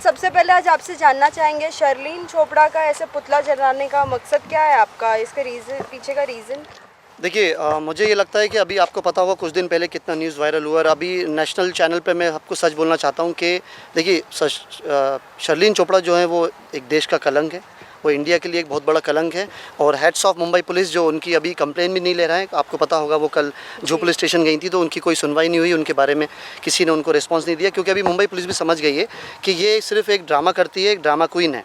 सबसे पहले आज आपसे जानना चाहेंगे शर्लीन चोपड़ा का ऐसे पुतला जलाने का मकसद क्या है आपका, इसके पीछे का रीज़न? देखिए मुझे ये लगता है कि अभी आपको पता होगा कुछ दिन पहले कितना न्यूज़ वायरल हुआ और अभी नेशनल चैनल पे मैं आपको सच बोलना चाहता हूँ कि देखिए शर्लीन चोपड़ा जो है वो एक देश का कलंक है, वो इंडिया के लिए एक बहुत बड़ा कलंक है। और हेड्स ऑफ मुंबई पुलिस जो उनकी अभी कंप्लेन भी नहीं ले रहा है, आपको पता होगा वो कल जो पुलिस स्टेशन गई थी तो उनकी कोई सुनवाई नहीं हुई, उनके बारे में किसी ने उनको रिस्पॉन्स नहीं दिया, क्योंकि अभी मुंबई पुलिस भी समझ गई है कि ये सिर्फ एक ड्रामा करती है, एक ड्रामा क्वीन है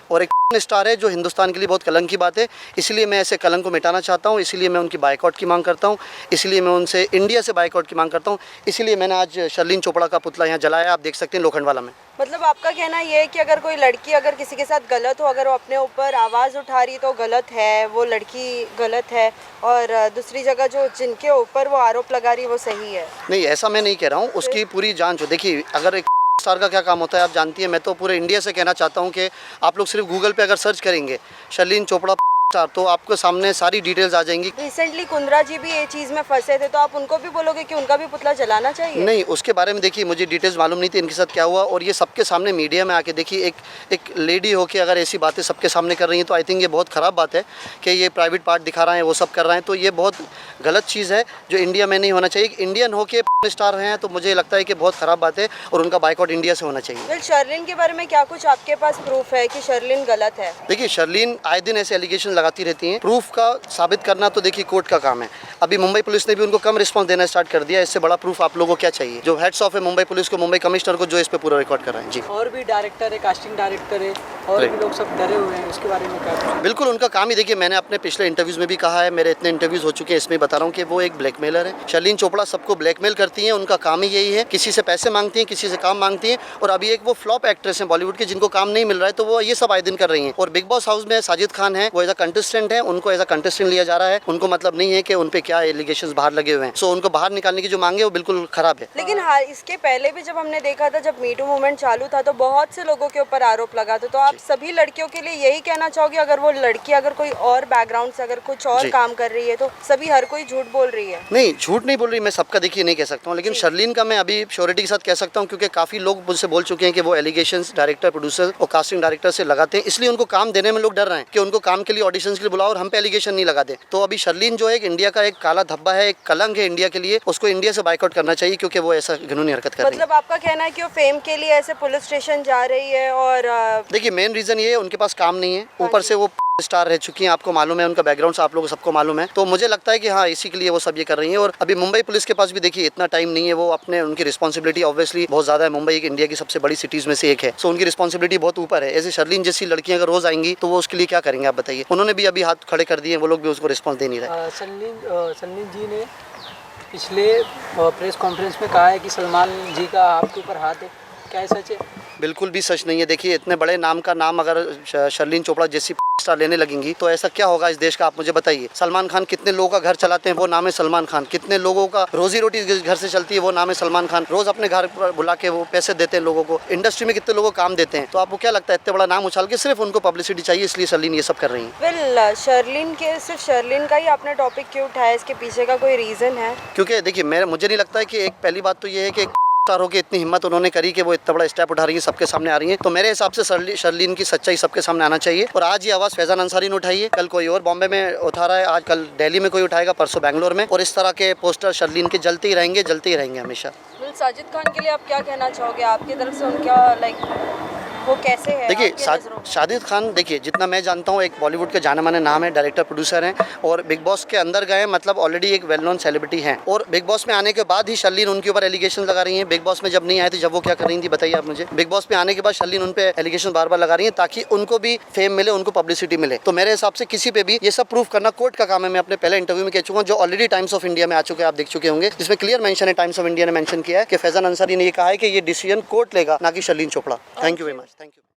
और एक स्टार है जो हिंदुस्तान के लिए बहुत कलंक की बात है। इसलिए मैं ऐसे कलंक को मिटाना चाहता हूँ, इसलिए मैं उनकी बाइकआउट की मांग करता हूँ, इसलिए मैं उनसे इंडिया से बाइकआउट की मांग करता हूँ। इसलिए मैंने आज शर्लीन चोपड़ा का पुतला यहाँ जलाया, आप देख सकते हैं लोखंडवाला में। मतलब आपका कहना ये है कि अगर कोई लड़की अगर किसी के साथ गलत हो, अगर वो अपने ऊपर आवाज़ उठा रही तो गलत है, वो लड़की गलत है, और दूसरी जगह जो जिनके ऊपर वो आरोप लगा रही है वो सही है? नहीं, ऐसा मैं नहीं कह रहा हूँ, उसकी पूरी जांच हो। देखिए अगर एक स्टार का क्या काम होता है आप जानती हैं। मैं तो पूरे इंडिया से कहना चाहता हूं कि आप लोग सिर्फ गूगल पे अगर सर्च करेंगे शर्लीन चोपड़ा स्टार तो आपको सामने सारी डिटेल्स आ जाएंगी। रिसेंटली कुंद्रा जी भी ये चीज़ में फंसे थे, तो आप उनको भी बोलोगे कि उनका भी पुतला जलाना चाहिए? नहीं, उसके बारे में देखिए मुझे डिटेल्स मालूम नहीं थी इनके साथ क्या हुआ, और ये सबके सामने मीडिया में आके देखिए एक लेडी होके अगर ऐसी बातें सबके सामने कर रही हैं तो आई थिंक ये बहुत ख़राब बात है कि ये प्राइवेट पार्ट दिखा रहे हैं, वो सब कर रहे हैं, तो ये बहुत गलत चीज़ है जो इंडिया में नहीं होना चाहिए। इंडियन होके स्टार हैं तो मुझे लगता है कि बहुत ख़राब बात है और उनका बाइकआउट इंडिया से होना चाहिए। शर्लीन के बारे में क्या कुछ आपके पास प्रूफ है कि शर्लीन गलत है? देखिए शर्लीन आए दिन ऐसे एलिगेशन लगाती रहती हैं, प्रूफ का साबित करना तो देखिए कोर्ट का काम है। अभी मुंबई पुलिस ने भी उनको कम रिस्पांस देना स्टार्ट कर दिया, इससे बड़ा प्रूफ आप लोगों को क्या चाहिए? जो हेड्स ऑफ है मुंबई पुलिस को, मुंबई कमिश्नर को, जो इस पे पूरा रिकॉर्ड कर रहे हैं। जी, और भी डायरेक्टर है, कास्टिंग डायरेक्टर है, और भी लोग सब डरे हुए हैं, उसके बारे में क्या? बिल्कुल उनका काम ही देखिए, मैंने अपने पिछले इंटरव्यूज में भी कहा है, मेरे इतने इंटरव्यूज हो चुके हैं, इसमें बता रहा हूँ कि वो एक ब्लैकमेलर है। शर्लीन चोपड़ा सबको ब्लैकमेल करती हैं, उनका काम ही यही है, किसी से पैसे मांगती हैं, किसी से काम मांगती हैं। और अभी एक वो फ्लॉप एक्ट्रेस हैं बॉलीवुड की जिनको काम नहीं मिल रहा है, तो वो ये सब आए दिन कर रही हैं। और बिग बॉस हाउस में साजिद खान है, वो एज अ कंटेस्टेंट है, उनको एज अ कंटेस्टेंट लिया जा रहा है। उनको मतलब नहीं है कि उन पे क्या एलिगेशंस बाहर लगे हुए हैं, सो उनको बाहर निकालने की जो मांगे वो बिल्कुल खराब है। लेकिन हाँ, इसके पहले भी जब हमने देखा था, जब मीटू मूवमेंट चालू था तो बहुत से लोगों के ऊपर आरोप लगा था, तो आप सभी लड़कियों के लिए यही कहना चाहोगे अगर वो लड़की अगर कोई और बैकग्राउंड से अगर कुछ और काम कर रही है तो सभी हर कोई झूठ बोल रही है? नहीं, झूठ नहीं बोल रही, मैं सबका देखिए नहीं कह सकता हूँ, लेकिन शर्लीन का मैं अभी श्योरिटी के साथ कह सकता हूँ, क्योंकि काफ़ी लोग मुझसे बोल चुके हैं कि वो एलिगेशंस डायरेक्टर, प्रोड्यूसर और कास्टिंग डायरेक्टर से लगाते हैं, इसलिए उनको काम देने में लोग डर रहे हैं कि उनको काम के लिए ऑडिशंस के लिए बुलाओ और हम पे एलिगेशन नहीं लगा दे। तो अभी शर्लीन जो है इंडिया का एक काला धब्बा है, एक कलंक है इंडिया के लिए, उसको इंडिया से बाइकआउट करना चाहिए क्योंकि वो ऐसा घिनौनी हरकत कर रही है। मतलब आपका कहना है कि वो फेम के लिए ऐसे पुलिस स्टेशन जा रही है? और देखिए मेन रीजन ये है उनके पास काम नहीं है, ऊपर से वो स्टार रह चुकी हैं, आपको मालूम है, उनका बैकग्राउंड आप लोगों को सबको मालूम है, तो मुझे लगता है कि हाँ इसी के लिए वो सब ये कर रही हैं। और अभी मुंबई पुलिस के पास भी देखिए इतना टाइम नहीं है, वो अपने उनकी रिस्पॉन्सिबिलिटी ऑब्वियसली बहुत ज़्यादा है, मुंबई एक इंडिया की सबसे बड़ी सिटीज़ में से एक है, सो उनकी रिस्पॉन्सिबिलिटी बहुत ऊपर है। ऐसे शर्लीन जैसी लड़कियां अगर रोज आएंगी तो वो उसके लिए क्या करेंगे आप बताइए? उन्होंने भी अभी हाथ खड़े कर दिए, वो लोग भी उसको रिस्पॉन्स दे नहीं रहे। शर्लीन जी ने पिछले प्रेस कॉन्फ्रेंस में कहा है कि सलमान जी का आपके ऊपर हाथ है, क्या सच है? बिल्कुल भी सच नहीं है। देखिए इतने बड़े नाम का नाम अगर शर्लीन चोपड़ा जैसी स्टार लेने लगेंगी तो ऐसा क्या होगा इस देश का, आप मुझे बताइए। सलमान खान कितने लोगों का घर चलाते हैं, वो नाम है सलमान खान। कितने लोगों का रोजी रोटी घर से चलती है, वो नाम है सलमान खान। रोज अपने घर पर बुला के वो पैसे देते हैं लोगों को, इंडस्ट्री में कितने लोगों को काम देते हैं। तो आपको क्या लगता है इतने बड़ा नाम उछाल के सिर्फ उनको पब्लिसिटी चाहिए इसलिए शर्लीन ये सब कर रही है? वेल शर्लीन के सिर्फ शर्लीन का ही आपने टॉपिक क्यों उठाया, इसके पीछे का कोई रीज़न है? क्योंकि देखिए मुझे नहीं लगता है कि एक पहली बात तो ये है कि स्टार होकर इतनी हिम्मत उन्होंने करी कि वो इतना बड़ा स्टेप उठा रही है, सबके सामने आ रही है, तो मेरे हिसाब से शर्लीन की सच्चाई सबके सामने आना चाहिए। और आज ये आवाज़ फैजान अंसारी ने उठाई है, कल कोई और बॉम्बे में उठा रहा है, आज कल दिल्ली में कोई उठाएगा, परसों बैंगलोर में, और इस तरह के पोस्टर शर्लीन के जलते ही रहेंगे हमेशा। साजिद खान के लिए आप क्या कहना चाहोगे? आपकी तरफ से उनका वो कैसे है? देखिए साजिद खान देखिए जितना मैं जानता हूँ एक बॉलीवुड के जाने माने नाम है, डायरेक्टर प्रोड्यूसर हैं, और बिग बॉस के अंदर गए मतलब ऑलरेडी एक वेल नोन सेलिब्रिटी हैं, और बिग बॉस में आने के बाद ही शर्लीन उनके ऊपर एलिगेशन लगा रही हैं। बिग बॉस में जब नहीं आए थे जब वो क्या कर रही थी बताइए आप मुझे? बिग बॉस में आने के बाद शर्लीन उन पे एलिगेशन बार बार लगा रही है ताकि उनको भी फेम मिले, उनको पब्लिसिटी मिले। तो मेरे हिसाब से किसी पे भी ये सब प्रूफ करना कोर्ट का काम है। मैं अपने पहले इंटरव्यू में कह चुका हूँ, जो ऑलरेडी टाइम्स ऑफ इंडिया में आ चुके हैं, आप देख चुके होंगे, जिसमें क्लियर मेंशन है, टाइम्स ऑफ इंडिया ने मेंशन किया है कि फैजान अंसारी ने ये कहा है कि ये डिसीजन कोर्ट लेगा, ना कि Sherlyn Chopra. Thank you very much. Thank you.